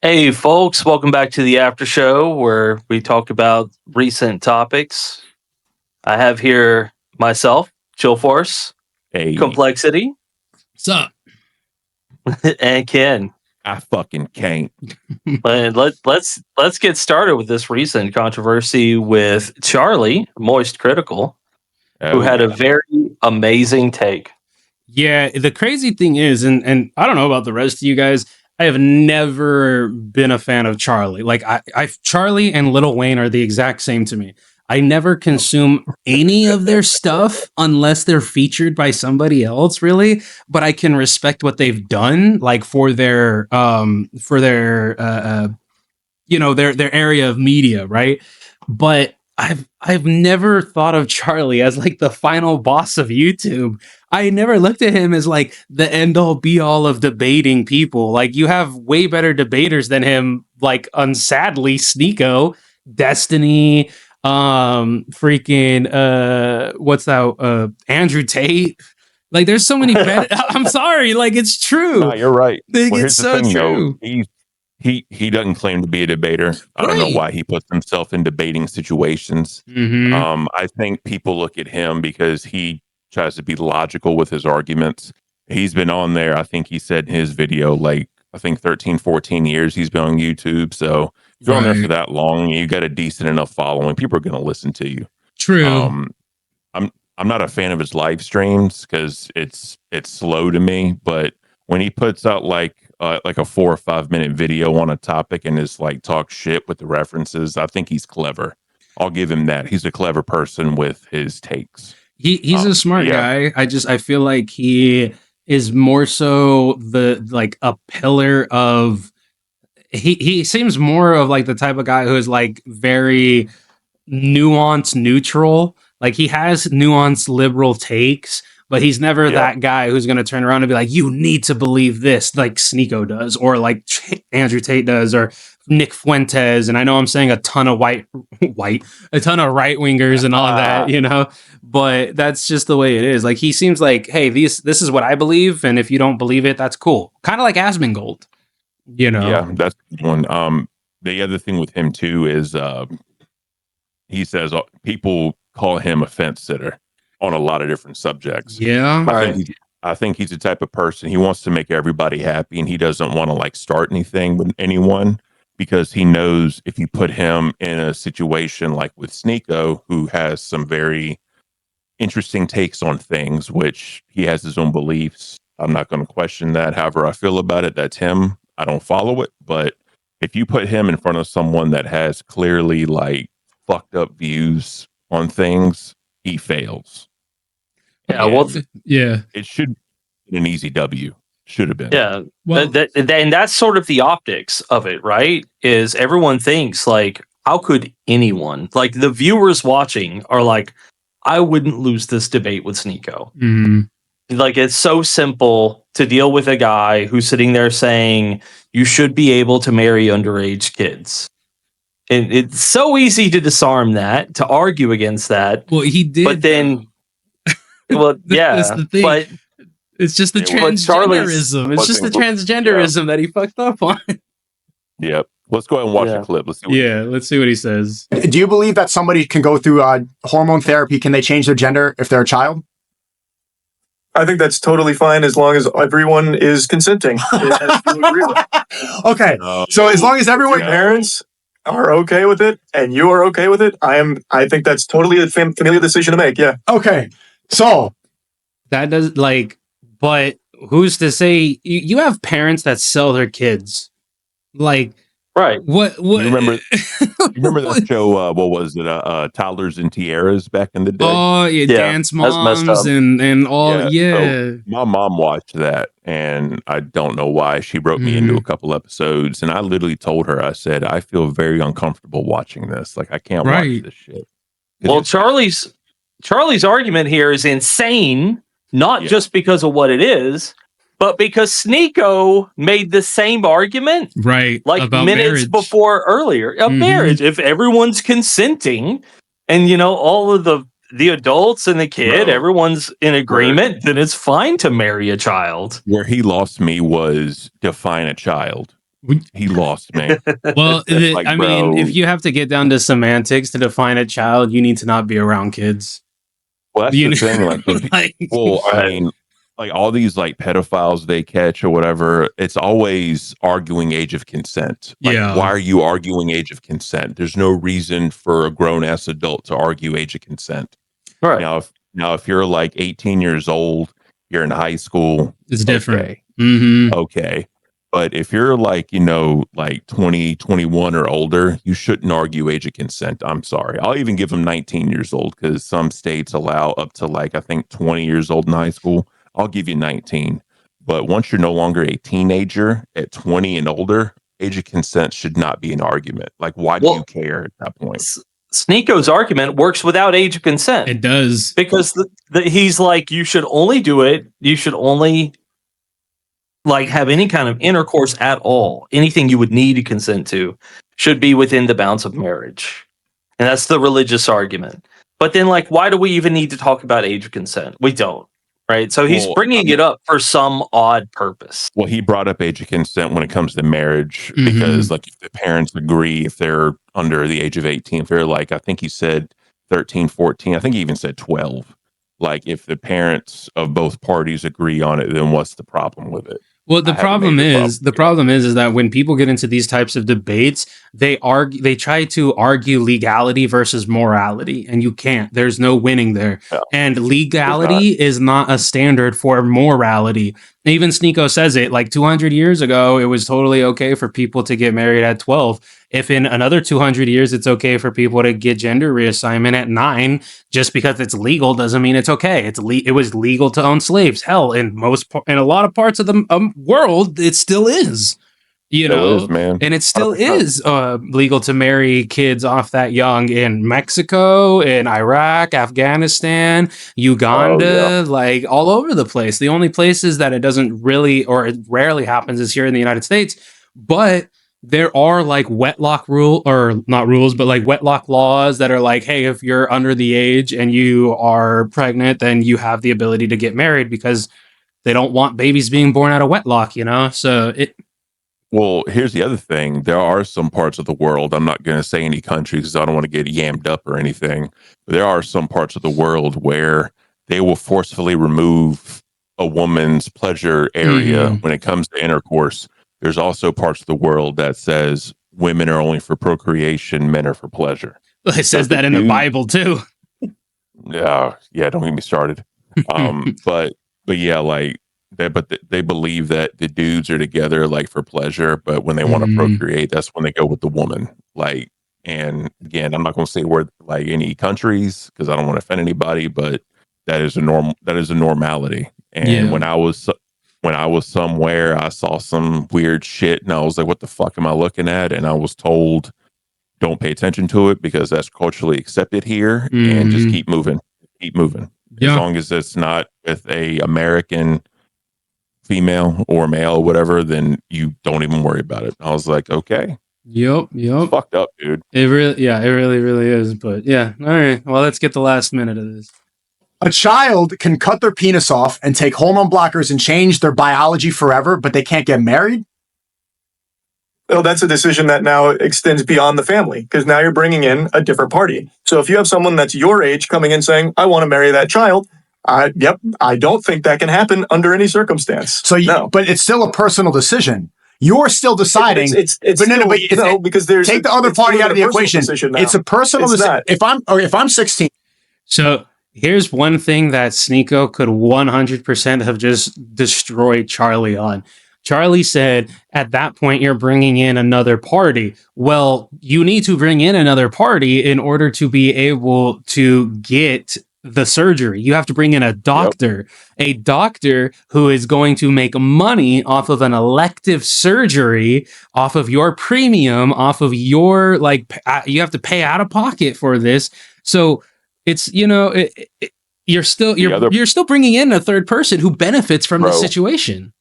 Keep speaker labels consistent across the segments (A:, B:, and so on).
A: Hey, folks, welcome back to the after show where we talk about recent topics. I have here myself, ChillForce,
B: Hey,
A: Kmplxity,
C: What's up?
A: and Ken.
B: I fucking can't.
A: And let's get started with this recent controversy with Charlie, Moist Critical, who had a very amazing take.
C: Yeah, the crazy thing is, and I don't know about the rest of you guys, I have never been a fan of Charlie. Like I Charlie and Lil Wayne are the exact same to me. I never consume any of their stuff unless they're featured by somebody else, really. But I can respect what they've done, like for their their area of media, right? But I've never thought of Charlie as like the final boss of YouTube. I never looked at him as like the end all be all of debating people. Like you have way better debaters than him, like unsadly Sneako, Destiny, what's that, Andrew Tate. Like there's so many better. I'm sorry, like it's true.
B: No, you're right.
C: It's so true.
B: He doesn't claim to be a debater. I don't know why he puts himself in debating situations.
C: Mm-hmm.
B: I think people look at him because he tries to be logical with his arguments. He's been on there. I think he said in his video, like, I think 13, 14 years he's been on YouTube. So if you're on there for that long, you got a decent enough following, people are going to listen to you.
C: True.
B: I'm not a fan of his live streams because it's slow to me, but when he puts out like a 4 or 5 minute video on a topic and is like talk shit with the references, I think he's clever. I'll give him that. He's a clever person with his takes.
C: He's a smart guy. I feel like he is more so a pillar of he seems more of like the type of guy who is like very nuanced, neutral. Like he has nuanced liberal takes, but he's never that guy who's going to turn around and be like, you need to believe this, like Sneako does, or like Andrew Tate does, or Nick Fuentes. And I know I'm saying a ton of a ton of right wingers and all that, you know, but that's just the way it is. Like he seems like, hey, this is what I believe, and if you don't believe it, that's cool. Kind of like Asmongold, you know.
B: Yeah, that's one. The other thing with him too is he says people call him a fence sitter on a lot of different subjects.
C: Yeah.
B: I think he's the type of person, he wants to make everybody happy and he doesn't want to like start anything with anyone because he knows if you put him in a situation like with Sneako, who has some very interesting takes on things, which he has his own beliefs. I'm not going to question that. However I feel about it, that's him. I don't follow it. But if you put him in front of someone that has clearly like fucked up views on things, he fails.
A: Yeah,
B: it should be an easy W. Should have been.
A: Yeah, and that's sort of the optics of it, right? Is everyone thinks like, how could anyone, like the viewers watching are like, I wouldn't lose this debate with Sneako.
C: Mm-hmm.
A: Like it's so simple to deal with a guy who's sitting there saying you should be able to marry underage kids. And it's so easy to disarm that, to argue against that.
C: Well, he did.
A: But then, well, yeah.
C: That's the thing.
A: But
C: it's just the transgenderism. It's just the transgenderism that he fucked up on.
B: Yep. Let's go ahead and watch the clip.
C: Let's see what he says.
D: Do you believe that somebody can go through hormone therapy? Can they change their gender if they're a child?
E: I think that's totally fine as long as everyone is consenting.
D: Okay. So as long as everyone
E: parents are okay with it and you are okay with it, I think that's totally a familial decision to make. Yeah.
D: Okay. So
C: that does but who's to say you have parents that sell their kids? Like,
A: right.
C: What
B: you remember that show, what was it? Toddlers and Tiaras back in the day?
C: Oh, yeah, Dance Moms and all.
B: So my mom watched that and I don't know why. She wrote me into a couple episodes and I literally told her, I said, I feel very uncomfortable watching this. Like I can't watch this shit.
A: Well, Charlie's argument here is insane, not just because of what it is, but because Sneako made the same argument,
C: right?
A: Like
C: about
A: minutes
C: marriage.
A: before earlier of marriage. If everyone's consenting, and you know all of the adults and the kid, everyone's in agreement, then it's fine to marry a child.
B: Where he lost me was define a child. He lost me.
C: Well,
B: Like,
C: I mean,
B: bro.
C: if you have to get down to semantics to define a child, you need to not be around kids.
B: Well, that's
C: You
B: the
C: know,
B: thing. Like, well, I
A: Right.
B: mean, like all these like pedophiles they catch or whatever, it's always arguing age of consent. Like,
C: Yeah.
B: why are you arguing age of consent? There's no reason for a grown ass adult to argue age of consent.
A: Right.
B: Now, if you're like 18 years old, you're in high school,
C: It's different.
B: okay.
C: Mm-hmm.
B: Okay. But if you're like, like 20, 21 or older, you shouldn't argue age of consent. I'm sorry. I'll even give them 19 years old because some states allow up to like, I think 20 years old in high school. I'll give you 19. But once you're no longer a teenager at 20 and older, age of consent should not be an argument. Like, why do you care at that point?
A: Sneako's argument works without age of consent.
C: It does.
A: Because he's like, you should only do it. You should only like have any kind of intercourse at all. Anything you would need to consent to should be within the bounds of marriage. And that's the religious argument. But then, like, why do we even need to talk about age of consent? We don't. Right. So he's bringing it up for some odd purpose.
B: Well, he brought up age of consent when it comes to marriage because, like, if the parents agree, if they're under the age of 18, if they're like, I think he said 13, 14, I think he even said 12. Like, if the parents of both parties agree on it, then what's the problem with it?
C: Well, the problem is that when people get into these types of debates, they try to argue legality versus morality, and you can't. There's no winning there. Yeah. And legality is not a standard for morality. Even Sneako says it, like 200 years ago, it was totally okay for people to get married at 12. If in another 200 years, it's okay for people to get gender reassignment at 9, just because it's legal doesn't mean it's okay. It was legal to own slaves. Hell, in a lot of parts of the world, it still is. And it still is legal to marry kids off that young in Mexico, in Iraq, Afghanistan, Uganda, like all over the place. The only places that it doesn't really, or it rarely happens, is here in the United States. But there are like wedlock wedlock laws that are like, hey, if you're under the age and you are pregnant, then you have the ability to get married because they don't want babies being born out of wedlock, So
B: Well, here's the other thing. There are some parts of the world, I'm not going to say any countries because I don't want to get yammed up or anything, but there are some parts of the world where they will forcefully remove a woman's pleasure area when it comes to intercourse. There's also parts of the world that says women are only for procreation, men are for pleasure.
C: Well, it says that in the Bible too.
B: Yeah, don't get me started. But yeah, like they believe that the dudes are together like for pleasure, but when they want to procreate, that's when they go with the woman. Like, and again, I'm not going to say where like any countries because I don't want to offend anybody, but that is a normality. And when I was somewhere, I saw some weird shit and I was like, what the fuck am I looking at? And I was told, don't pay attention to it because that's culturally accepted here and just keep moving. As long as it's not with a American female or male or whatever, then you don't even worry about it. I was like, okay.
C: Yep.
B: It's fucked up, dude.
C: It really is. But yeah. All right. Well, let's get the last minute of this.
D: A child can cut their penis off and take hormone blockers and change their biology forever, but they can't get married?
E: Well, that's a decision that now extends beyond the family because now you're bringing in a different party. So if you have someone that's your age coming in saying, I want to marry that child, I don't think that can happen under any circumstance. So,
D: but it's still a personal decision. You're still deciding. Because there's take the other party out of the equation. It's a personal decision. If I'm 16.
C: So here's one thing that Sneako could 100% have just destroyed Charlie on. Charlie said, at that point, you're bringing in another party. Well, you need to bring in another party in order to be able to get the surgery. You have to bring in a doctor, a doctor who is going to make money off of an elective surgery, off of your premium, off of your, you have to pay out of pocket for this. So it's, you're still bringing in a third person who benefits from this situation.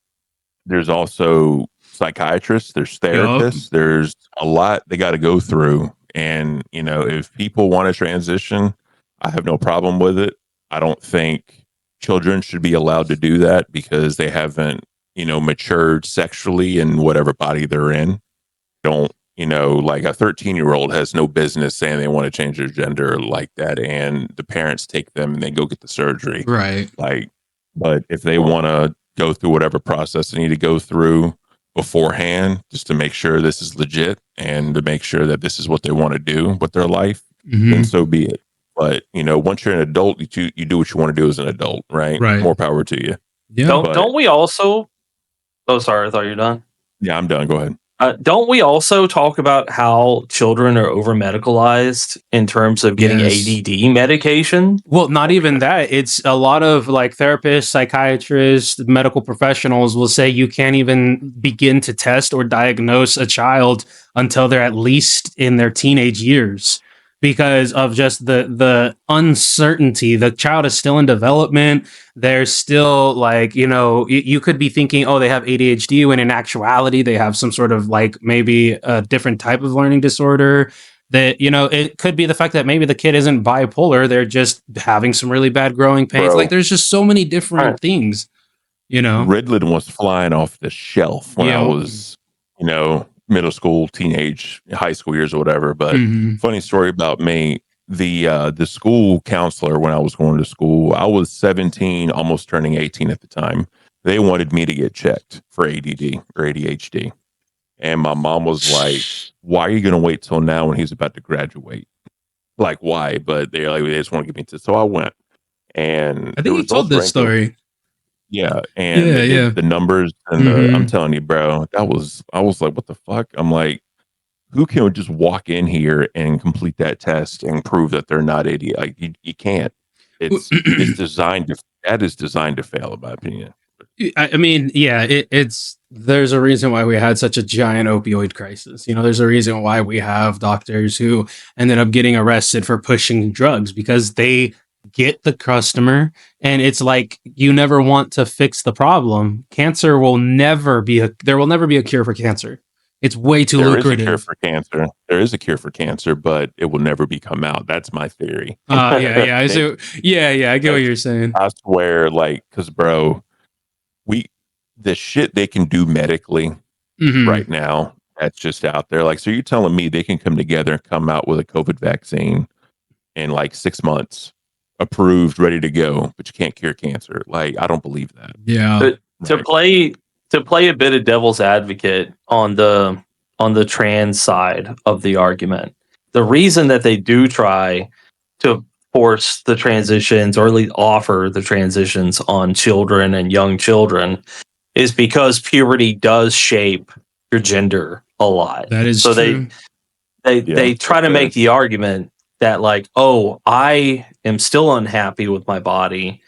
B: There's also psychiatrists, there's therapists, there's a lot they got to go through. And, if people want to transition, I have no problem with it. I don't think children should be allowed to do that because they haven't matured sexually in whatever body they're in. Don't, like a 13-year-old has no business saying they want to change their gender like that. And the parents take them and they go get the surgery.
C: Right.
B: Like, but if they want to go through whatever process they need to go through beforehand, just to make sure this is legit and to make sure that this is what they want to do with their life, then so be it. But, once you're an adult, you do what you want to do as an adult, right?
C: Right.
B: More power to you.
C: Yeah.
A: Don't we also... Oh, sorry. I thought you were done.
B: Yeah, I'm done. Go ahead.
A: Don't we also talk about how children are over medicalized in terms of getting ADD medication?
C: Well, not even that. It's a lot of like therapists, psychiatrists, medical professionals will say you can't even begin to test or diagnose a child until they're at least in their teenage years, because of just the uncertainty. The child is still in development. They're still like, you could be thinking, oh, they have ADHD, when in actuality, they have some sort of like maybe a different type of learning disorder. That, it could be the fact that maybe the kid isn't bipolar. They're just having some really bad growing pains.
B: Bro.
C: Like there's just so many different things,
B: Ritalin was flying off the shelf when I was, middle school, teenage, high school years or whatever. But funny story about me, the school counselor when I was going to school, I was 17, almost turning 18 at the time. They wanted me to get checked for ADD or ADHD. And my mom was like, why are you going to wait till now when he's about to graduate? Like, why? But they just want to get me to. So I went. And
C: I think you told this story.
B: Yeah. And the numbers and I'm telling you, bro, I was like, what the fuck? I'm like, who can just walk in here and complete that test and prove that they're not ADHD? Like, you can't. It's designed to fail, in my opinion.
C: I mean, yeah, there's a reason why we had such a giant opioid crisis. There's a reason why we have doctors who ended up getting arrested for pushing drugs, because they get the customer, and it's like, you never want to fix the problem. There will never be a cure for cancer. It's way too lucrative.
B: There is a cure for cancer, but it will never come out. That's my theory.
C: I get what you're saying.
B: I swear, like, because bro, the shit they can do medically right now, that's just out there. Like, so you're telling me they can come together and come out with a COVID vaccine in like 6 months, approved, ready to go, but you can't cure cancer? Like, I don't believe that.
C: Yeah.
A: To play a bit of devil's advocate on the trans side of the argument, the reason that they do try to force the transitions, or at least offer the transitions on children and young children, is because puberty does shape your gender a lot.
C: That is
A: so
C: true.
A: They try to make the argument that, like, oh, I am still unhappy with my body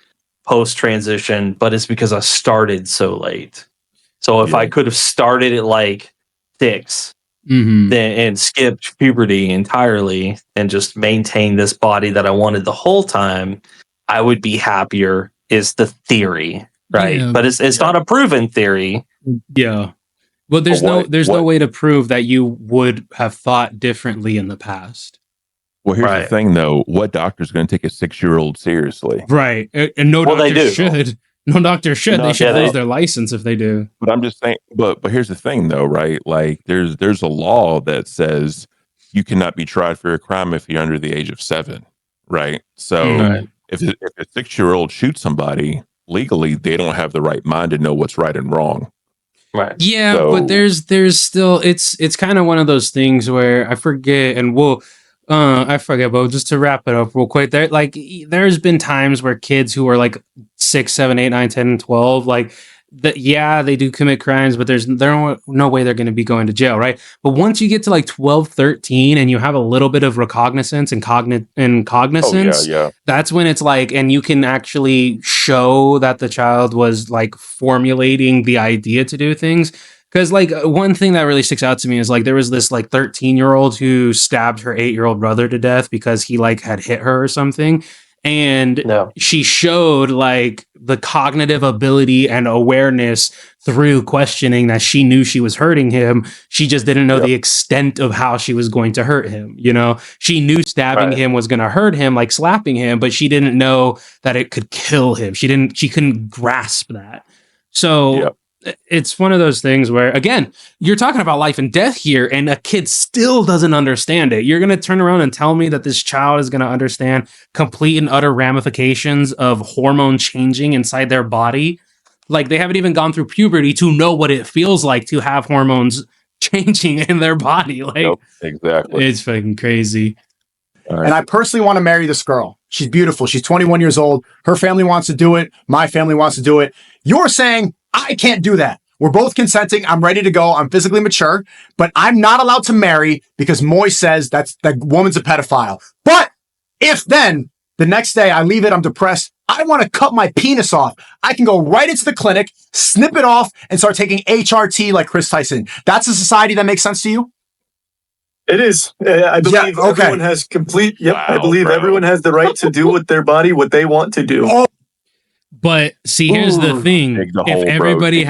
A: post transition, but it's because I started so late. So if I could have started at like 6 and skipped puberty entirely and just maintained this body that I wanted the whole time, I would be happier, is the theory, right?
C: Yeah.
A: But it's not a proven theory.
C: Yeah. Well, there's no way to prove that you would have thought differently in the past.
B: Well, here's the thing, though. What doctor's going to take a 6-year-old seriously?
C: Right. And no doctor should. No doctor should. They should lose their license if they do.
B: But I'm just saying, but here's the thing, though, right? Like, there's a law that says you cannot be tried for a crime if you're under the age of 7, right? So if a 6-year-old shoots somebody, legally, they don't have the right mind to know what's right and wrong.
A: Right.
C: Yeah, but there's still, it's kind of one of those things where I forget, and but just to wrap it up real quick, there's been times where kids who are like 6, 7, 8, 9, 10, and 12, like, they do commit crimes, but there's no way they're going to be going to jail, right? But once you get to like 12, 13, and you have a little bit of recognizance and cognizance, that's when it's like, and you can actually show that the child was like formulating the idea to do things. Because like one thing that really sticks out to me is like there was this like 13-year-old who stabbed her 8-year-old brother to death because he like had hit her or something. And she showed like the cognitive ability and awareness through questioning that she knew she was hurting him. She just didn't know the extent of how she was going to hurt him. She knew stabbing him was going to hurt him, like slapping him, but she didn't know that it could kill him. She couldn't grasp that. So it's one of those things where, again, you're talking about life and death here, and a kid still doesn't understand it. You're going to turn around and tell me that this child is going to understand complete and utter ramifications of hormone changing inside their body? Like, they haven't even gone through puberty to know what it feels like to have hormones changing in their body. Like,
B: Nope, exactly.
C: It's fucking crazy.
D: And I personally want to marry this girl. She's beautiful. She's 21 years old. Her family wants to do it. My family wants to do it. You're saying I can't do that. We're both consenting. I'm ready to go. I'm physically mature, but I'm not allowed to marry because Moy says that woman's a pedophile. But if then the next day I leave it, I'm depressed, I want to cut my penis off, I can go right into the clinic, snip it off, and start taking HRT like Chris Tyson. That's a society that makes sense to you?
E: It is. I believe everyone has complete. Yep. Wow, I believe everyone has the right to do with their body what they want to do.
D: Oh.
C: But see, here's the thing: if everybody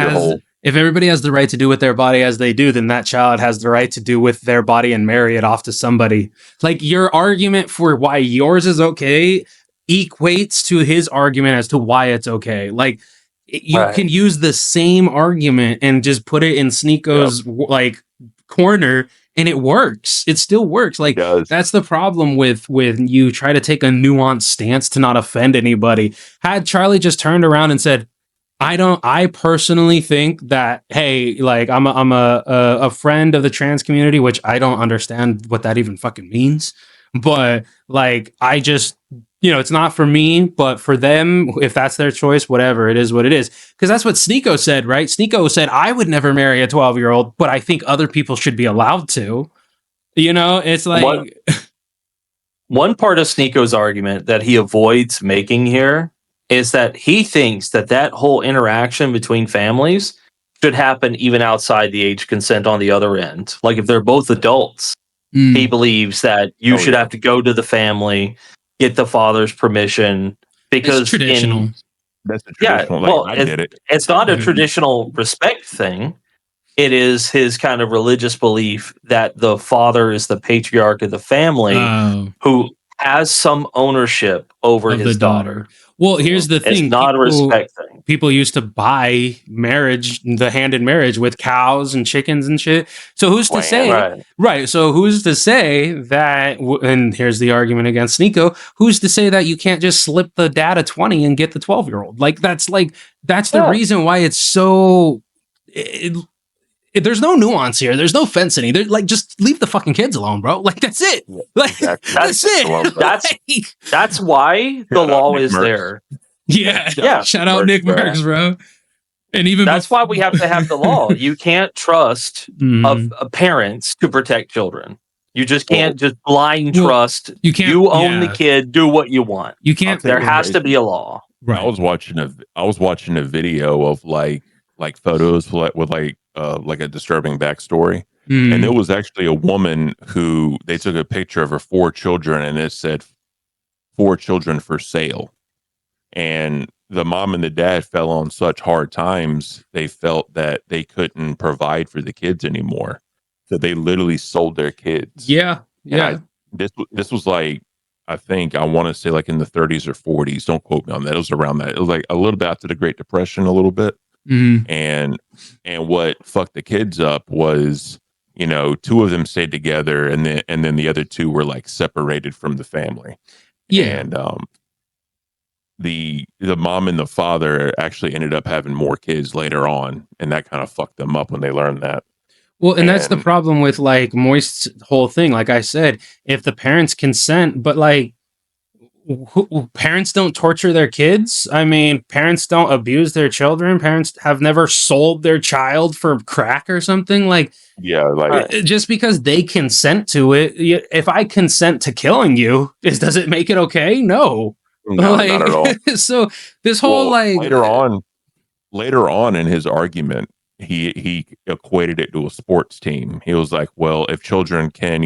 C: has the right to do with their body as they do, then that child has the right to do with their body and marry it off to somebody. Like, your argument for why yours is okay equates to his argument as to why it's okay. Like, you can use the same argument and just put it in Sneako's like corner, and it works. It still works. Like, that's the problem with you try to take a nuanced stance to not offend anybody. Had Charlie just turned around and said, I personally think that, hey, like, I'm a friend of the trans community, which I don't understand what that even fucking means. But like, I just, it's not for me, but for them, if that's their choice, whatever, it is what it is. Because that's what Sneako said, right? Sneako said, I would never marry a 12-year-old, but I think other people should be allowed to. It's like...
A: One part of Sneako's argument that he avoids making here is that he thinks that whole interaction between families should happen even outside the age consent on the other end. Like, if they're both adults, he believes that you should have to go to the family, get the father's permission, because
C: it's traditional.
B: That's the traditional. I get it.
A: It's not a traditional respect thing. It is his kind of religious belief that the father is the patriarch of the family who has some ownership over his daughter.
C: Well, here's the thing.
A: It's not a respect thing.
C: People used to buy marriage, the hand in marriage, with cows and chickens and shit. So who's to say? Right. So who's to say that, and here's the argument against Sneako, who's to say that you can't just slip the dad a 20 and get the 12-year-old? Like, that's the reason why it's so... there's no nuance here. There's no fencing. There's like, just leave the fucking kids alone, bro. Like, that's it. Like, that's it.
A: That's why the law is there.
C: Yeah. Shout out Nick Merckx, bro. And even
A: that's why we have to have the law. You can't trust parents to protect children. You just can't just blind trust.
C: You can't.
A: You own the kid. Do what you want.
C: You can't.
A: There has to be a law.
B: Right. I was watching a video of like photos with like a disturbing backstory. And there was actually a woman who they took a picture of her 4 children, and it said 4 children for sale. And the mom and the dad fell on such hard times, they felt that they couldn't provide for the kids anymore. So they literally sold their kids.
C: Yeah.
B: This was like, I think, I want to say like in the 30s or 40s. Don't quote me on that. It was around that. It was like a little bit after the Great Depression, a little bit. And what fucked the kids up was, 2 of them stayed together, and then the other 2 were like separated from the family.
C: Yeah.
B: And the mom and the father actually ended up having more kids later on, and that kind of fucked them up when they learned that.
C: Well, and that's the problem with like Moist's whole thing. Like I said, if the parents consent, but like parents don't torture their kids. I mean, parents don't abuse their children. Parents have never sold their child for crack or something. Like, just because they consent to it, if I consent to killing you, does it make it okay? No,
B: not at all.
C: So this whole
B: later on in his argument, he equated it to a sports team. He was like, well, if children can,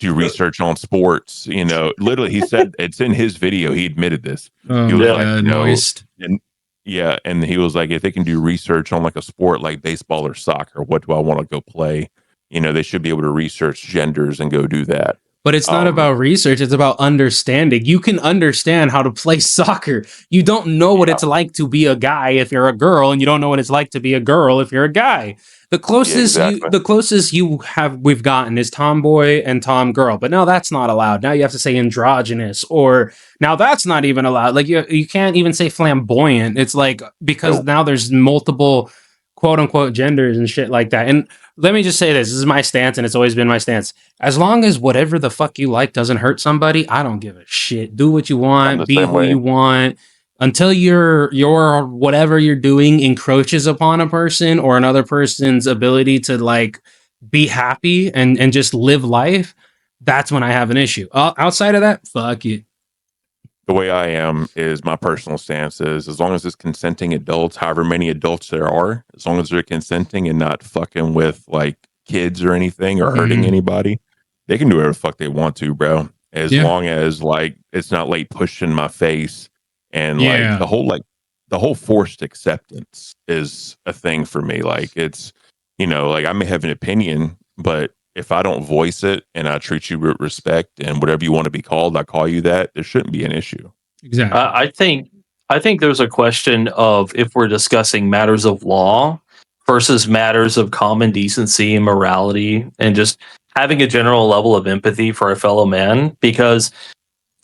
B: do research on sports, literally he said, it's in his video, he admitted this. He was and he was like, if they can do research on like a sport like baseball or soccer, what do I want to go play? They should be able to research genders and go do that.
C: But it's not about research. It's about understanding. You can understand how to play soccer. You don't know what it's like to be a guy if you're a girl, and you don't know what it's like to be a girl if you're a guy. The closest we've gotten is tomboy and tom girl. But now that's not allowed. Now you have to say androgynous, or now that's not even allowed. Like you can't even say flamboyant. It's like, because now there's multiple quote unquote genders and shit like that. And let me just say this is my stance, and it's always been my stance. As long as whatever the fuck you like doesn't hurt somebody, I don't give a shit. Do what you want, be who you want. Until your whatever you're doing encroaches upon a person or another person's ability to like be happy and just live life, that's when I have an issue. Outside of that, fuck it.
B: The way I am is my personal stance is, as long as it's consenting adults, however many adults there are, as long as they're consenting and not fucking with like kids or anything or hurting anybody, they can do whatever the fuck they want to, bro. As long as like it's not like pushed in my face, and like the whole forced acceptance is a thing for me. Like, it's, you know, like I may have an opinion, but if I don't voice it and I treat you with respect and whatever you want to be called, I call you that, there shouldn't be an issue.
C: Exactly.
A: I think there's a question of if we're discussing matters of law versus matters of common decency and morality and just having a general level of empathy for a fellow man, because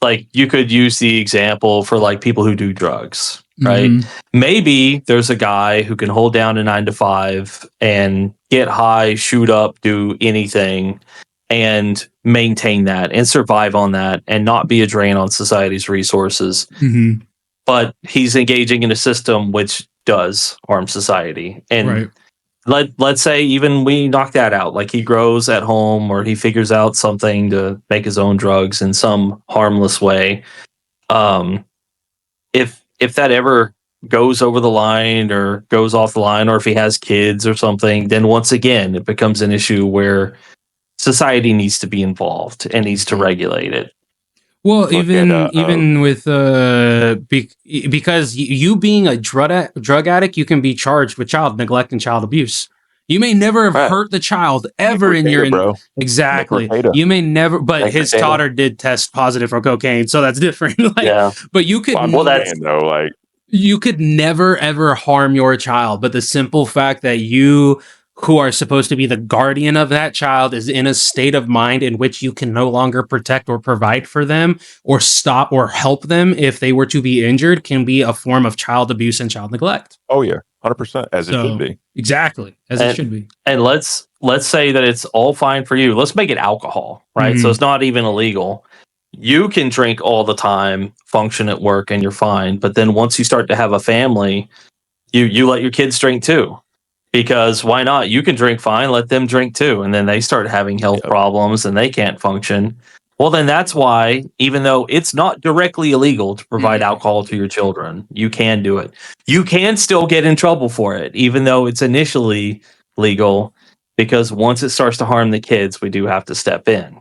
A: like you could use the example for like people who do drugs, right? Maybe there's a guy who can hold down a 9 to 5 and get high, shoot up, do anything, and maintain that and survive on that and not be a drain on society's resources. But he's engaging in a system which does harm society. And let's say even we knock that out, like he grows at home or he figures out something to make his own drugs in some harmless way. If that ever goes over the line or goes off the line, or if he has kids or something, then once again it becomes an issue where society needs to be involved and needs to regulate it.
C: Well, even with because you being a drug addict, you can be charged with child neglect and child abuse. You may never have hurt the child ever in your exactly. You may never, but his daughter did test positive for cocaine, so that's different. Like, but you could you could never ever harm your child. But the simple fact that you, who are supposed to be the guardian of that child, is in a state of mind in which you can no longer protect or provide for them or stop or help them if they were to be injured, can be a form of child abuse and child neglect.
B: Oh yeah, 100%, as it should be.
C: Exactly, it should be.
A: And let's say that it's all fine for you. Let's make it alcohol, right? So it's not even illegal. You can drink all the time, function at work, and you're fine. But then once you start to have a family, you let your kids drink too. Because why not? You can drink fine, let them drink too. And then they start having health problems and they can't function. Well, then that's why, even though it's not directly illegal to provide alcohol to your children, you can do it. You can still get in trouble for it, even though it's initially legal, because once it starts to harm the kids, we do have to step in.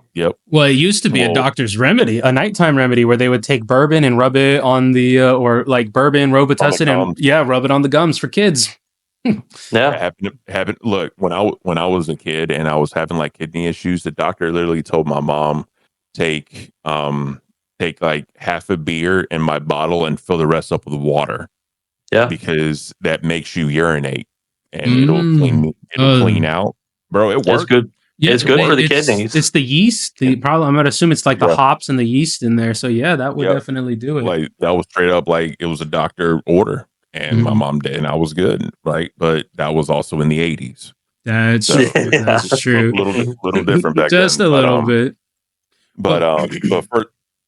C: Well, it used to be a doctor's remedy, a nighttime remedy, where they would take bourbon and rub it on the, or like bourbon, Robitussin, and rub it on the gums for kids.
B: Look, when I was a kid and I was having like kidney issues, the doctor literally told my mom, take like half a beer in my bottle and fill the rest up with water. Because that makes you urinate and it'll clean out. Bro, it works.
A: It's good. Yeah, it's good for the kidneys.
C: It's the yeast. I'm gonna assume it's like the hops and the yeast in there. So yeah, that would definitely do it.
B: Like that was straight up like it was a doctor order. And my mom did, and I was good, right? But that was also in the 80s.
C: That's true.
B: little different back then.
C: Just a little bit.
B: But first,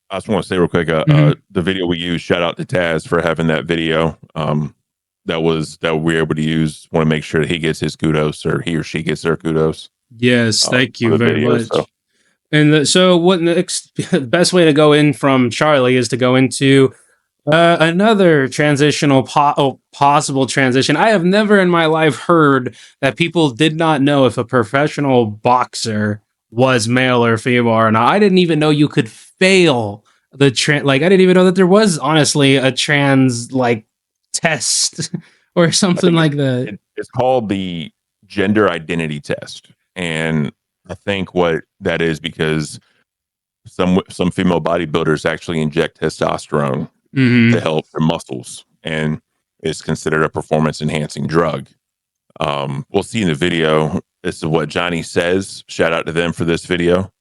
B: I just want to say real quick, the video we used, shout out to Taz for having that video. That we're able to use. Want to make sure that he gets his kudos, or he or she gets their kudos.
C: Yes, thank you very much. And so what next? The best way to go in from Charlie is to go into another transitional possible transition. I have never in my life heard that people did not know if a professional boxer was male or female or not. I didn't even know you could fail the I didn't even know that there was honestly a trans test or something like that.
B: It's called the gender identity test. And I think what that is, because some female bodybuilders actually inject testosterone
C: Mhm.
B: to help their muscles, and it's considered a performance enhancing drug. We'll see in the video. This is what Johnny says. Shout out to them for this video.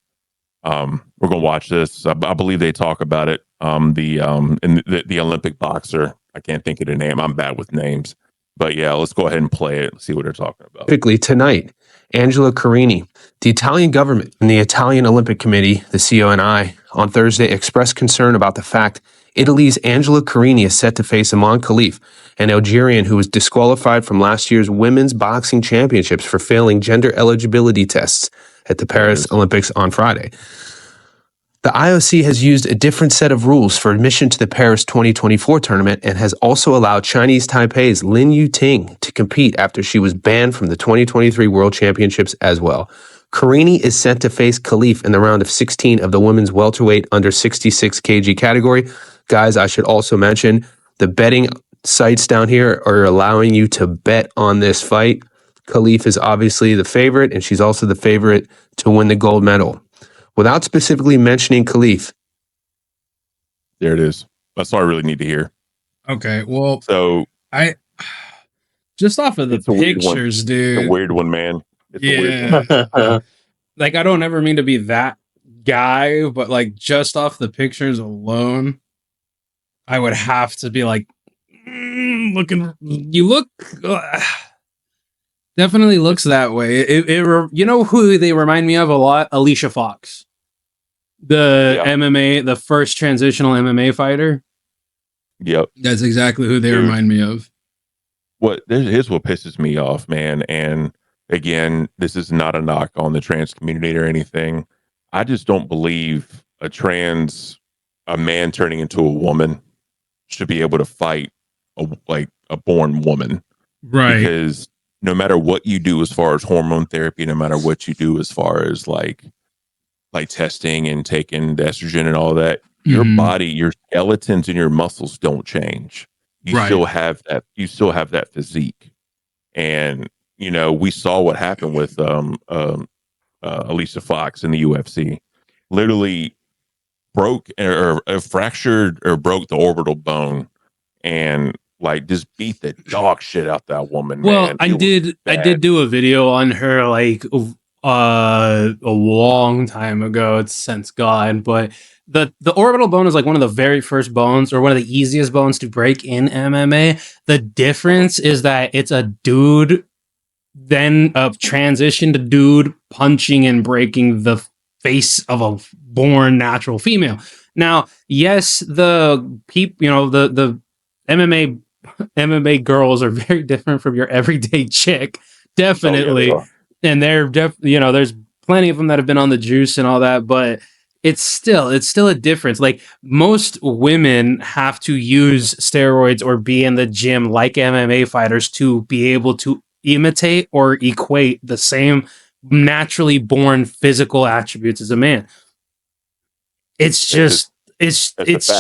B: We're gonna watch this. I believe they talk about it. The Olympic boxer. I can't think of the name. I'm bad with names. But yeah, let's go ahead and play it. Let's see what they're talking about.
F: Typically tonight, Angela Carini, the Italian government and the Italian Olympic Committee, the CONI, on Thursday expressed concern about the fact Italy's Angela Carini is set to face Iman Khalif, an Algerian who was disqualified from last year's women's boxing championships for failing gender eligibility tests at the Paris Olympics on Friday. The IOC has used a different set of rules for admission to the Paris 2024 tournament and has also allowed Chinese Taipei's Lin Yuting to compete after she was banned from the 2023 World Championships as well. Carini is set to face Khalif in the round of 16 of the women's welterweight under 66 kg category. Guys, I should also mention the betting sites down here are allowing you to bet on this fight. Khalif is obviously the favorite, and she's also the favorite to win the gold medal. Without specifically mentioning Khalif.
B: There it is. That's all I really need to hear.
C: Okay, well,
B: So
C: I just off of the
B: it's a weird one.
C: pictures, dude.
B: It's a weird one, man. It's a weird one.
C: Yeah. Like, I don't ever mean to be that guy, but like just off the pictures alone, I would have to be like, you look definitely looks that way. You know who they remind me of a lot? Alicia Fox, the MMA, the first transitional MMA fighter.
B: Yep.
C: That's exactly who they
B: Dude.
C: remind me of.
B: Here's what pisses me off, man. And again, this is not a knock on the trans community or anything. I just don't believe a man turning into a woman should be able to fight a born woman.
C: Right.
B: Because no matter what you do as far as hormone therapy, no matter what you do as far as like testing and taking the estrogen and all that, your body, your skeletons and your muscles don't change. You still have that physique. And you know, we saw what happened with Alicia Fox in the UFC. Literally broke or fractured or broke the orbital bone and like just beat the dog shit out that woman.
C: Well,
B: man.
C: I did do a video on her like a long time ago. It's since gone, but the orbital bone is like one of the very first bones or one of the easiest bones to break in MMA. The difference is that it's a dude, then a transition to dude punching and breaking the face of a born natural female. Now, yes, the MMA girls are very different from your everyday chick, definitely.
B: Oh, yeah,
C: and there's plenty of them that have been on the juice and all that, but it's still a difference. Like, most women have to use steroids or be in the gym like MMA fighters to be able to imitate or equate the same naturally born physical attributes as a man. It's just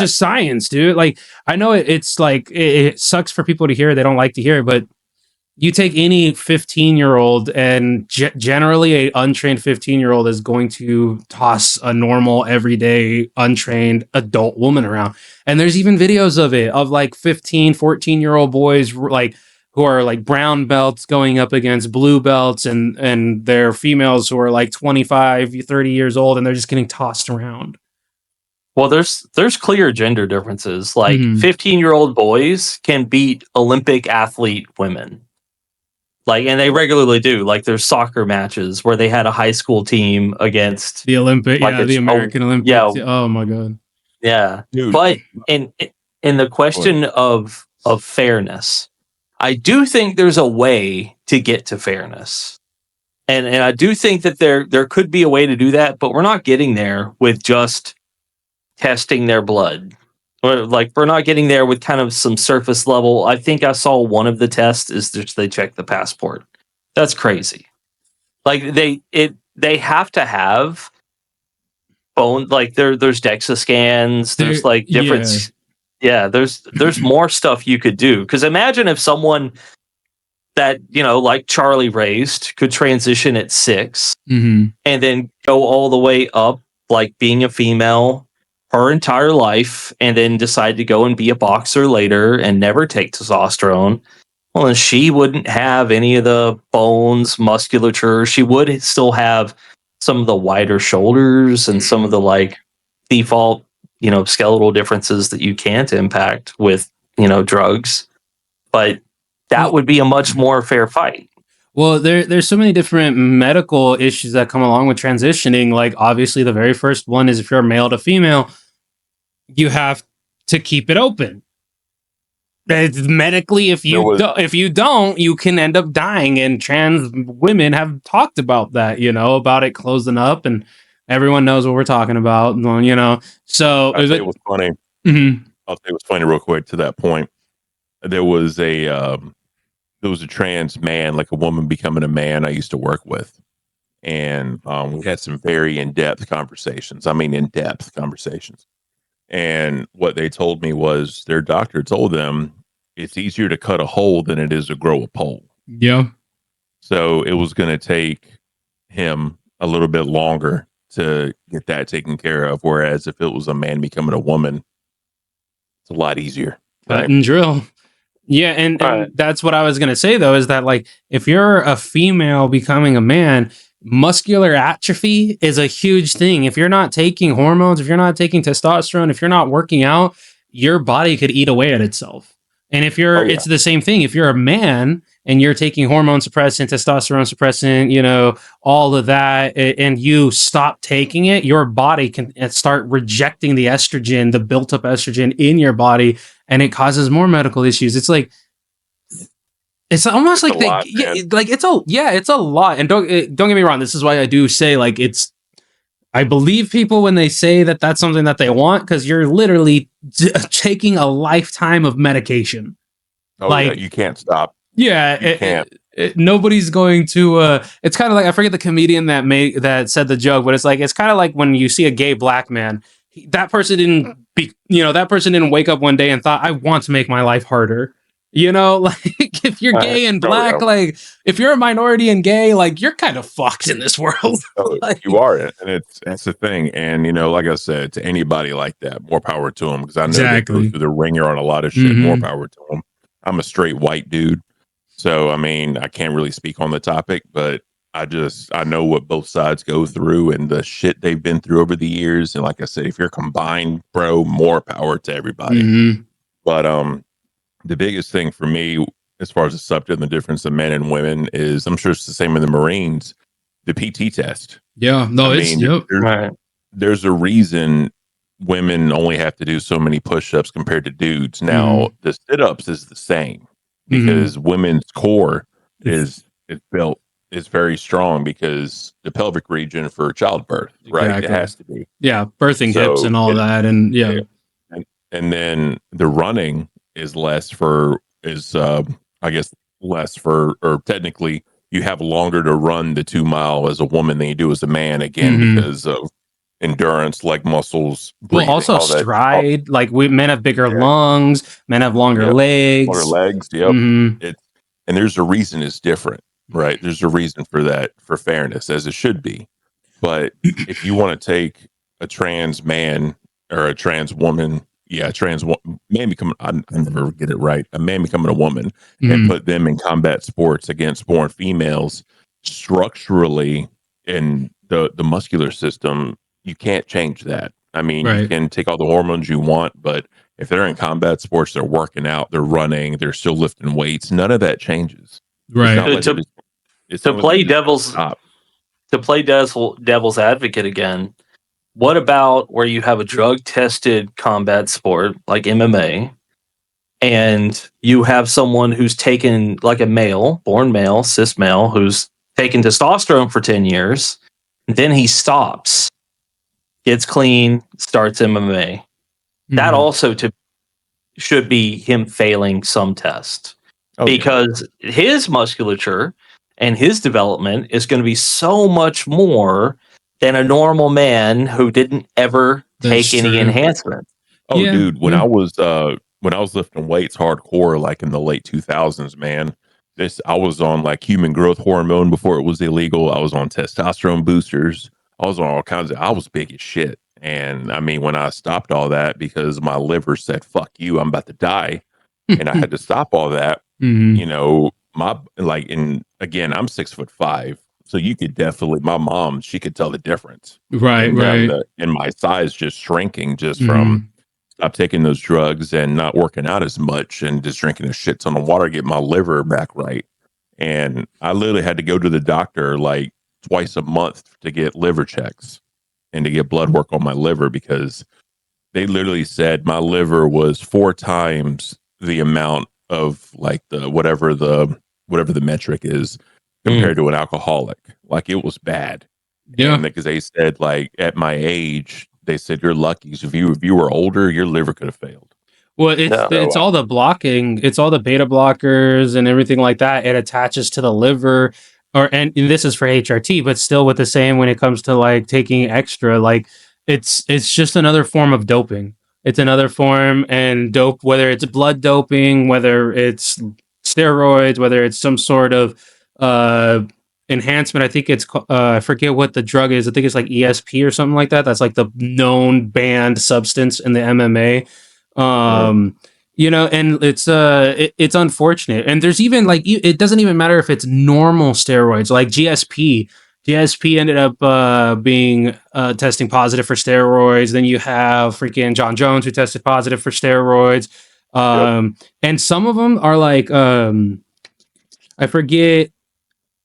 C: science, dude. Like, I know it's like it sucks for people to hear. They don't like to hear it, but you take any 15-year-old and generally a untrained 15-year-old is going to toss a normal, everyday, untrained adult woman around. And there's even videos of it, of like 15, 14-year-old boys like who are like brown belts going up against blue belts, and they're females who are like 25, 30 years old, and they're just getting tossed around.
A: Well, there's clear gender differences. Like 15-year-old boys can beat Olympic athlete women. Like, and they regularly do. Like, there's soccer matches where they had a high school team against
C: the Olympic, like the American Olympics.
A: Yeah.
C: Oh my god.
A: Yeah.
B: Dude.
A: But in the question of fairness, I do think there's a way to get to fairness. And I do think that there could be a way to do that, but we're not getting there with just testing their blood. Or like, we're not getting there with kind of some surface level. I think I saw one of the tests is just they check the passport. That's crazy. Like, they have to have bone, like there's DEXA scans, there's like different there's more stuff you could do. Because imagine if someone that, you know, like Charlie raised could transition at 6 and then go all the way up like being a female her entire life and then decide to go and be a boxer later and never take testosterone, well, then she wouldn't have any of the bones, musculature. She would still have some of the wider shoulders and some of the like default, skeletal differences that you can't impact with, drugs. But that would be a much more fair fight.
C: Well, there's so many different medical issues that come along with transitioning. Like, obviously, the very first one is if you're male to female, you have to keep it open. Medically, if you don't, you can end up dying. And trans women have talked about that, about it closing up, and everyone knows what we're talking about. So
B: I'll tell you what's funny.
C: Mm-hmm.
B: I'll tell you what's funny real quick to that point. There was a trans man, like a woman becoming a man I used to work with. And we had some very in-depth conversations. And what they told me was their doctor told them it's easier to cut a hole than it is to grow a pole.
C: Yeah.
B: So it was going to take him a little bit longer to get that taken care of. Whereas if it was a man becoming a woman, it's a lot easier.
C: Cut and drill. Yeah, and that's what I was going to say, though, is that, like, if you're a female becoming a man, muscular atrophy is a huge thing. If you're not taking hormones, if you're not taking testosterone, if you're not working out, your body could eat away at itself. And if you're, it's the same thing. If you're a man and you're taking hormone suppressant, testosterone suppressant, all of that, and you stop taking it, your body can start rejecting the estrogen, the built up estrogen in your body, and it causes more medical issues. It's like, it's almost like it's a lot. And don't get me wrong. This is why I do say, like, I believe people when they say that that's something that they want, because you're literally taking a lifetime of medication.
B: You can't stop.
C: Yeah,
B: you can't.
C: Nobody's going to. It's kind of like, I forget the comedian that said the joke, but it's kind of like when you see a gay black man. That person didn't wake up one day and thought, I want to make my life harder. Like, if you're gay and black, like, if you're a minority and gay, like, you're kind of fucked in this world.
B: Like, you are, and that's the thing. And like I said, to anybody like that, more power to them, because I know they go through the ringer on a lot of shit. More power to them. I'm a straight white dude, so I mean, I can't really speak on the topic, but I know what both sides go through and the shit they've been through over the years. And like I said, if you're combined, bro, more power to everybody. But the biggest thing for me, as far as the subject and the difference of men and women, is, I'm sure it's the same in the Marines, the PT test.
C: Yeah, no,
B: there's a reason women only have to do so many push-ups compared to dudes. Now, the sit-ups is the same because women's core is very strong because the pelvic region for childbirth, right?
C: Exactly.
B: It has to be.
C: Yeah, birthing hips and all that, and
B: and then the running is less for, or technically you have longer to run the 2 mile as a woman than you do as a man, again, because of endurance, leg muscles, breathing,
C: well, also stride. Like, men have bigger lungs, men have longer legs.
B: Yep. And there's a reason it's different, right? There's a reason for that, for fairness, as it should be. But if you want to take a trans man or a trans woman, man becoming, I never get it right, a man becoming a woman, and put them in combat sports against born females, structurally in the muscular system, you can't change that. I mean, you can take all the hormones you want, but if they're in combat sports, they're working out, they're running, they're still lifting weights, none of that changes.
A: Right. To play devil's advocate again, what about where you have a drug-tested combat sport like MMA, and you have someone who's taken, like a male, born male, cis male, who's taken testosterone for 10 years, and then he stops, gets clean, starts MMA. That also should be him failing some test, because his musculature and his development is going to be so much more than a normal man who didn't ever take any enhancement.
B: Dude, when I was lifting weights hardcore, like in the late 2000s, man, I was on like human growth hormone before it was illegal. I was on testosterone boosters. I was on all kinds of, I was big as shit. And I mean, when I stopped all that because my liver said, fuck you, I'm about to die. And I had to stop all that, you know, and again, I'm 6'5". So you could definitely, my mom, she could tell the difference.
C: Right.
B: And my size just shrinking just from stop taking those drugs and not working out as much and just drinking a shit ton of water, get my liver back right. And I literally had to go to the doctor like twice a month to get liver checks and to get blood work on my liver, because they literally said my liver was 4 times the amount of like whatever the metric is compared to an alcoholic. Like, it was bad.
C: Yeah.
B: And because they said, like, at my age, they said you're lucky. So if you were older, your liver could have failed.
C: Well, it's all the blocking, it's all the beta blockers and everything like that. It attaches to the liver, and this is for HRT, but still with the same when it comes to like taking extra, like it's just another form of doping. It's another form and dope, whether it's blood doping, whether it's steroids, whether it's some sort of enhancement. I think it's I forget what the drug is. I think it's like ESP or something like that. That's like the known banned substance in the MMA. You know, and it's unfortunate. And there's even like, it doesn't even matter if it's normal steroids, like GSP ended up being testing positive for steroids. Then you have freaking John Jones, who tested positive for steroids. And some of them are like, I forget.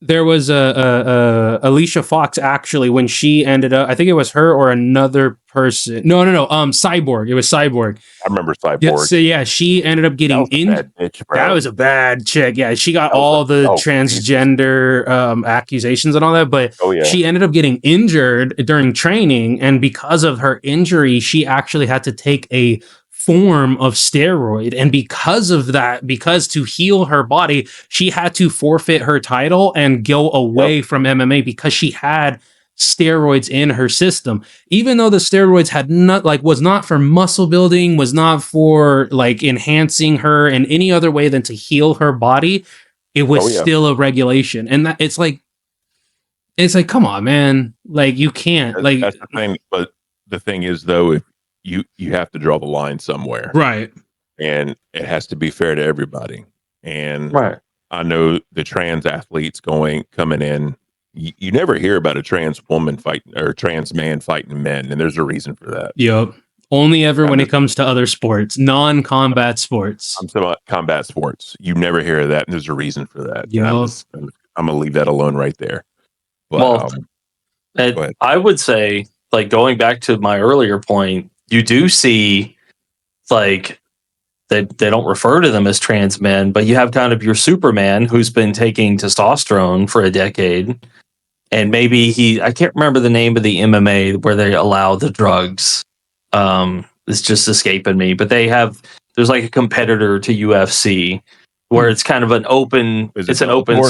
C: There was a Alicia Fox, actually, when she ended up, I think it was her or another person. No. Cyborg. It was Cyborg.
B: I remember Cyborg.
C: Yeah, so yeah, she ended up getting injured. That was a bad chick. Yeah, she got all the transgender accusations and all that, but she ended up getting injured during training, and because of her injury, she actually had to take a form of steroid, and because of that, because to heal her body, she had to forfeit her title and go away from MMA because she had steroids in her system, even though the steroids had not, like, was not for muscle building, was not for like enhancing her in any other way than to heal her body. It was still a regulation, and that it's like come on, man, like you can't, like,
B: that's the thing. But the thing is, though, if you have to draw the line somewhere,
C: right?
B: And it has to be fair to everybody. And I know the trans athletes coming in, you never hear about a trans woman fighting or trans man fighting men, and there's a reason for that.
C: Yep. Only ever when it comes to other sports, non-combat sports.
B: I'm talking about combat sports. You never hear that, and there's a reason for that.
C: Yep.
B: I'm gonna leave that alone right there. But,
A: I would say, like, going back to my earlier point, you do see, like, they don't refer to them as trans men, but you have kind of your Superman who's been taking testosterone for a decade, and maybe I can't remember the name of the MMA where they allow the drugs. It's just escaping me, but there's like a competitor to UFC where it's kind of an open. It's an open.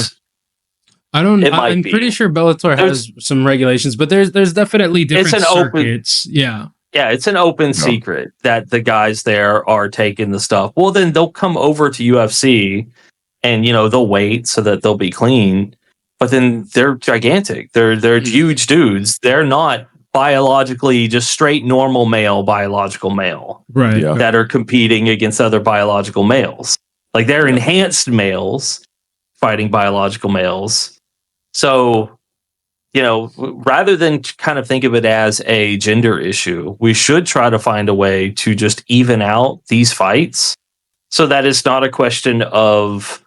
C: I'm pretty sure Bellator has some regulations, but there's definitely different circuits. Yeah,
A: it's an open secret that the guys there are taking the stuff. Well, then they'll come over to UFC and, they'll wait so that they'll be clean. But then they're gigantic. They're huge dudes. They're not biologically just straight normal male, biological male.
C: Right. Yeah.
A: That are competing against other biological males. Like, they're enhanced males fighting biological males. So, rather than kind of think of it as a gender issue, we should try to find a way to just even out these fights so that it's not a question of,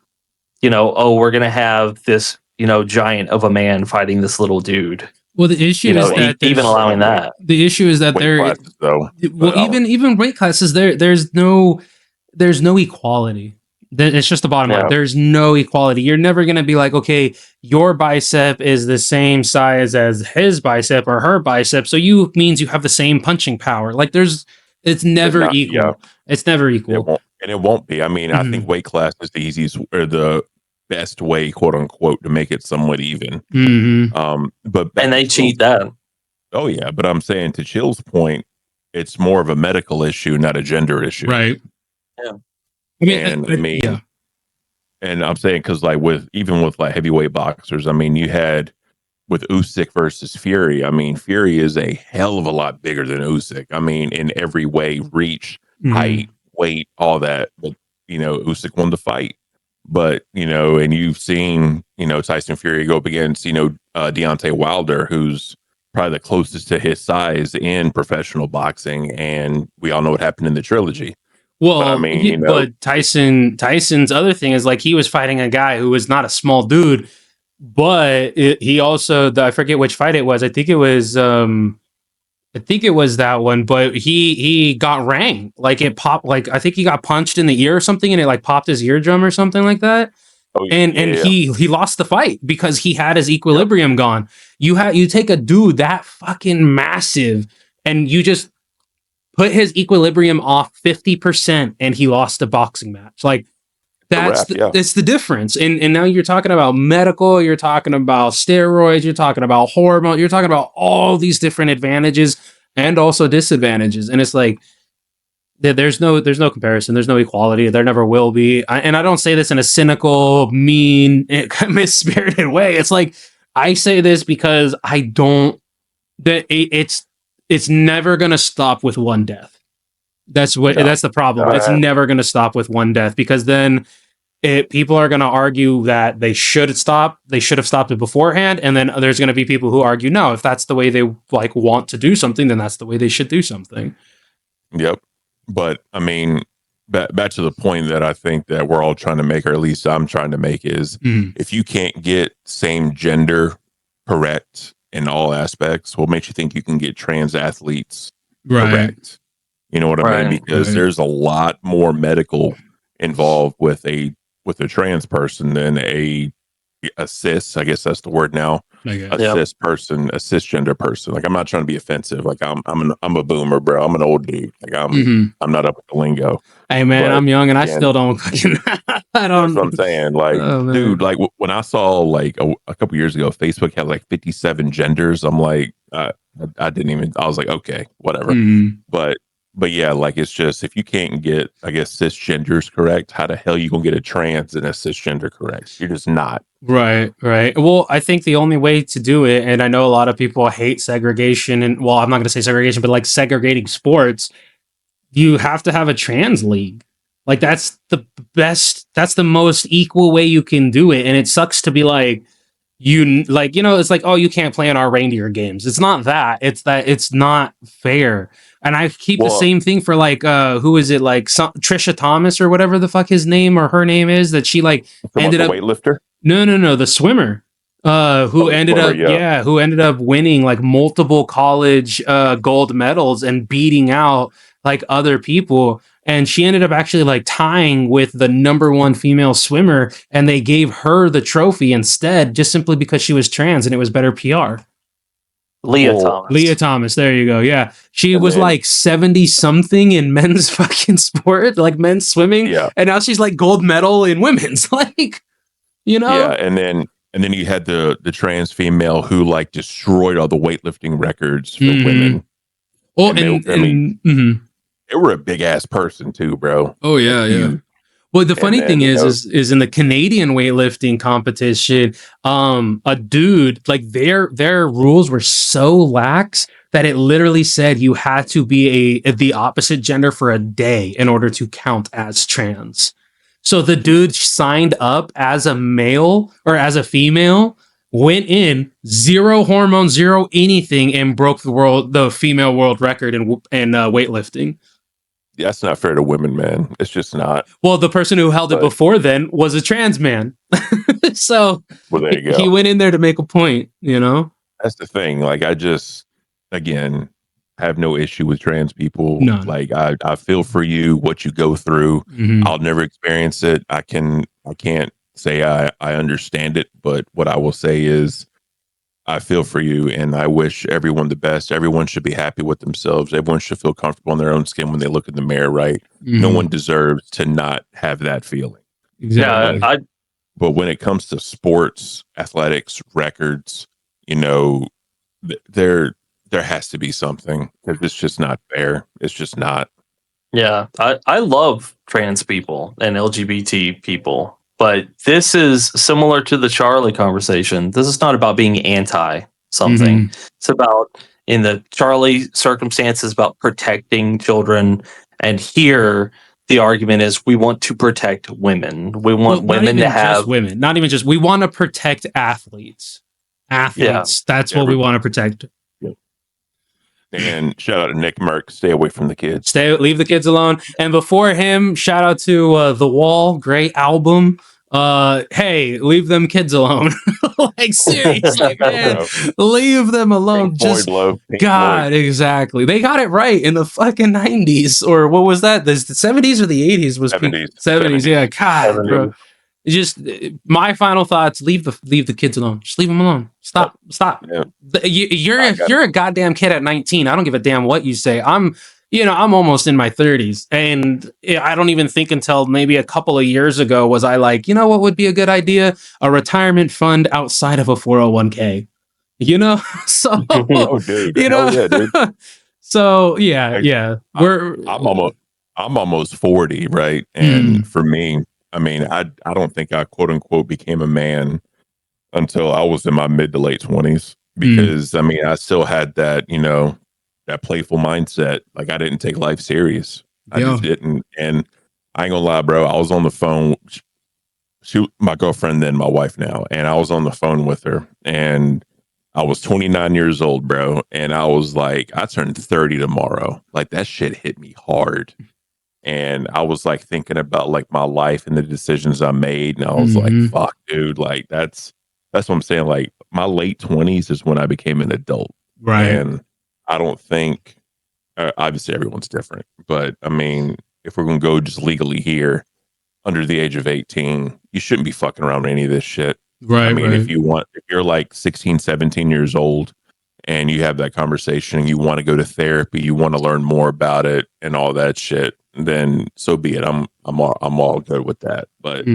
A: we're going to have this, giant of a man fighting this little dude.
C: Well, the issue is that
A: even allowing that.
C: The issue is that even weight classes, there's no equality. It's just the bottom line. There's no equality. You're never going to be like, okay, your bicep is the same size as his bicep or her bicep, so means you have the same punching power. Like, it's never equal. Yeah. It's never equal.
B: It won't be. I mean, I think weight class is the easiest or the best way, quote unquote, to make it somewhat even.
A: But they cheat that.
B: Oh yeah, but I'm saying, to Chill's point, it's more of a medical issue, not a gender issue.
C: Right.
A: Yeah.
B: And I'm saying, because like even with like heavyweight boxers, I mean, you had with Usyk versus Fury, I mean, Fury is a hell of a lot bigger than Usyk. I mean, in every way, reach, height, weight, all that. But, Usyk won the fight. But, and you've seen, Tyson Fury go up against, Deontay Wilder, who's probably the closest to his size in professional boxing. And we all know what happened in the trilogy.
C: Well, but I mean, but Tyson's other thing is like he was fighting a guy who was not a small dude, but he also I forget which fight it was. I think it was that one. But he got rang, like it popped. Like I think he got punched in the ear or something, and it like popped his eardrum or something like that. Oh, and he lost the fight because he had his equilibrium gone. You take a dude that fucking massive and you just put his equilibrium off 50% and he lost a boxing match. Like that's the difference. And now you're talking about medical, you're talking about steroids, you're talking about hormone, you're talking about all these different advantages and also disadvantages. And it's like there's no comparison, there's no equality, there never will be. And I don't say this in a cynical, mean, misspirited way. It's like I say this because I don't that it's never going to stop with one death. That's the problem. It's never going to stop with one death because then people are going to argue that they should have stopped it beforehand. And then there's going to be people who argue, no, if that's the way they like want to do something, then that's the way they should do something.
B: Yep. But I mean, back to the point that I think that we're all trying to make, or at least I'm trying to make is if you can't get same gender correct in all aspects, what makes you think you can get trans athletes correct? You know what I mean? Because there's a lot more medical involved with a trans person than a cis, I guess that's the word now. Cis person, a cisgender person. Like I'm not trying to be offensive. Like I'm a boomer, bro. I'm an old dude. Like I'm not up with the lingo.
C: Hey man, but I'm young and I still don't fucking I don't.
B: That's what I'm saying. Like, dude, like when I saw like a couple years ago, Facebook had like 57 genders. I'm like, I was like, okay, whatever. But yeah, like it's just if you can't get, I guess, cisgenders correct, how the hell you gonna get a trans and a cisgender correct? You're just not.
C: Right. Well, I think the only way to do it, and I know a lot of people hate segregation, and well, I'm not gonna say segregation, but like segregating sports, you have to have a trans league. Like that's the best, that's the most equal way you can do it. And it sucks to be like, it's like, oh, you can't play in our reindeer games. It's not that. It's that it's not fair. And I keep the same thing for like, who is it? Like Trisha Thomas or whatever the fuck his name or her name is, that she like ended up
B: weightlifter.
C: No, the swimmer. Who ended up winning like multiple college gold medals and beating out like other people. And she ended up actually like tying with the number one female swimmer, and they gave her the trophy instead, just simply because she was trans and it was better PR. Leah Thomas. There you go. Yeah. She was like 70 something in men's fucking sport, like men's swimming. Yeah. And now she's like gold medal in women's. Like,
B: Yeah. And then you had the trans female who like destroyed all the weightlifting records for women.
C: Oh,
B: they were a big ass person too, bro.
C: Oh yeah. Well, the funny thing is in the Canadian weightlifting competition, a dude, like their rules were so lax that it literally said you had to be the opposite gender for a day in order to count as trans. So the dude signed up as a male or as a female, went in, 0 hormones, 0 anything, and broke the female world record in weightlifting.
B: That's not fair to women, man. It's just not.
C: Well, the person who held it before then was a trans man. So
B: there you go.
C: He went in there to make a point,
B: That's the thing. Like, I just, again, have no issue with trans people.
C: None.
B: Like, I feel for you, what you go through. I'll never experience it. I can't say I understand it, but what I will say is I feel for you, and I wish everyone the best. Everyone should be happy with themselves. Everyone should feel comfortable in their own skin when they look in the mirror, right? No one deserves to not have that feeling.
C: Exactly.
A: Yeah,
B: but when it comes to sports, athletics, records, there has to be something, because it's just not fair. It's just not.
A: Yeah, I love trans people and LGBT people. But this is similar to the Charlie conversation. This is not about being anti something. It's about, in the Charlie circumstances, about protecting children. And here, the argument is we want to protect women. We want women to have
C: just women, not even just. We want to protect athletes. That's what we want to protect.
B: And shout out to Nick Merck. Stay away from the kids.
C: Leave the kids alone. And before him, shout out to The Wall. Great album. Hey, leave them kids alone. Like, seriously, man, leave them alone.
B: Pink
C: Just
B: Floyd,
C: God,
B: Floyd.
C: Exactly. They got it right in the fucking 90s, or what was that? The 70s or the 80s was 70s. Yeah, God, 70s. Bro. Just my final thoughts. Leave the kids alone. Just leave them alone. Stop.
B: Yeah.
C: You're a goddamn kid at 19. I don't give a damn what you say. I'm almost in my 30s, and I don't even think until maybe a couple of years ago was I like, you know what would be a good idea? A retirement fund outside of a 401k. So
B: Oh, dude. Yeah, dude.
C: So yeah.
B: I'm almost 40, right? And for me, I mean, I don't think I quote unquote became a man until I was in my mid to late 20s, because I mean, I still had that, that playful mindset. Like, I didn't take life serious. I just didn't. And I ain't gonna lie, bro. I was on the phone. My girlfriend, then my wife now, and I was on the phone with her, and I was 29 years old, bro. And I was like, I turned 30 tomorrow. Like, that shit hit me hard. And I was like thinking about like my life and the decisions I made. And I was like, fuck, dude, like that's what I'm saying. Like, my late 20s is when I became an adult.
C: Right.
B: And I don't think, obviously everyone's different, but I mean, if we're going to go just legally here, under the age of 18, you shouldn't be fucking around with any of this shit.
C: Right.
B: I mean, if you're like 16, 17 years old and you have that conversation and you want to go to therapy, you want to learn more about it and all that shit, then so be it. I'm all good with that. But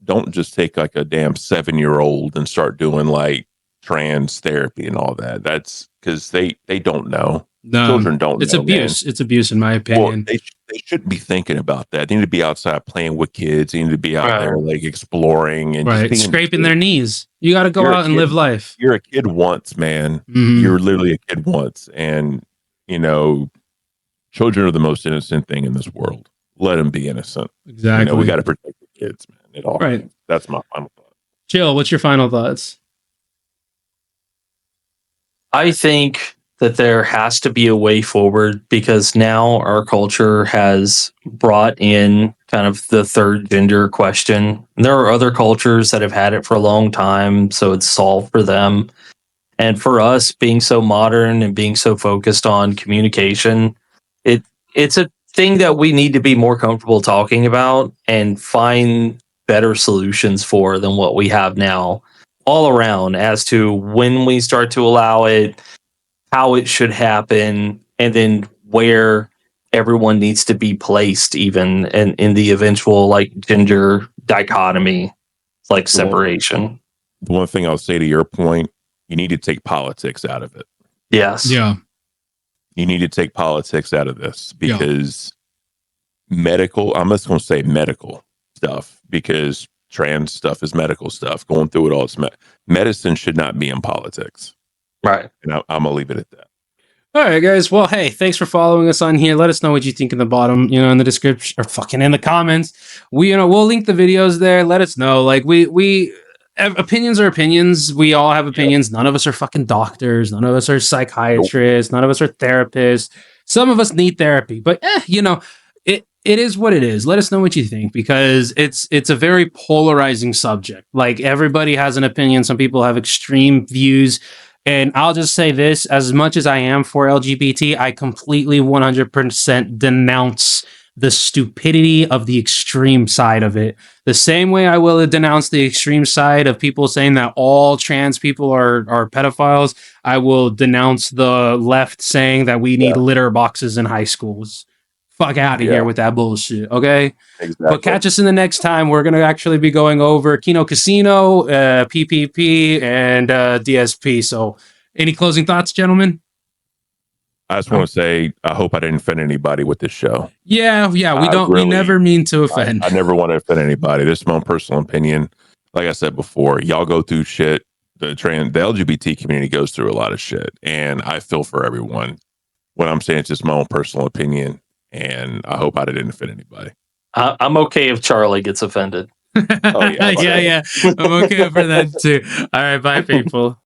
B: don't just take like a damn 7-year-old and start doing like trans therapy and all that. That's because they don't know.
C: No,
B: children don't.
C: It's
B: know,
C: abuse.
B: Man.
C: It's abuse, in my opinion.
B: Well, they shouldn't be thinking about that. They need to be outside playing with kids. They need to be out there like exploring and just being
C: scraping their knees. You got to go out and live life.
B: You're a kid once, man. You're literally a kid once, and children are the most innocent thing in this world. Let them be innocent.
C: Exactly.
B: We got to protect the kids, man. It all.
C: Right.
B: That's my final thought.
C: Chill. What's your final thoughts?
A: I think that there has to be a way forward, because now our culture has brought in kind of the third gender question. And there are other cultures that have had it for a long time, so it's solved for them. And for us, being so modern and being so focused on communication, it's a thing that we need to be more comfortable talking about and find better solutions for than what we have now, all around, as to when we start to allow it, how it should happen, and then where everyone needs to be placed, even in the eventual like gender dichotomy, like separation.
B: The one thing I'll say to your point, you need to take politics out of it.
A: Yes.
C: Yeah.
B: You need to take politics out of this, because medical, I'm just going to say medical stuff, because trans stuff is medical stuff. Going through it all, it's medicine should not be in politics.
A: Right.
B: And I'm going to leave it at that.
C: All right, guys. Well, hey, thanks for following us on here. Let us know what you think in the bottom, in the description, or fucking in the comments. We'll link the videos there. Let us know. Like, we opinions are opinions. We all have opinions. None of us are fucking doctors. None of us are psychiatrists. None of us are therapists. Some of us need therapy, but it is what it is. Let us know what you think, because it's a very polarizing subject. Like, everybody has an opinion. Some people have extreme views. And I'll just say this, as much as I am for LGBT, I completely 100% denounce the stupidity of the extreme side of it. The same way I will denounce the extreme side of people saying that all trans people are pedophiles, I will denounce the left saying that we need litter boxes in high schools. Fuck out of here with that bullshit, okay?
B: Exactly.
C: But catch us in the next time. We're going to actually be going over Kino Casino, PPP, and DSP. So any closing thoughts, gentlemen?
B: I just want to say I hope I didn't offend anybody with this show.
C: Yeah. We
B: Really,
C: never mean to offend.
B: I never want to offend anybody. This is my own personal opinion. Like I said before, y'all go through shit. The LGBT community goes through a lot of shit, and I feel for everyone. What I'm saying is just my own personal opinion, and I hope I didn't offend anybody.
A: I'm okay if Charlie gets offended.
B: Oh, yeah.
C: yeah. I'm okay for that too. All right, bye, people.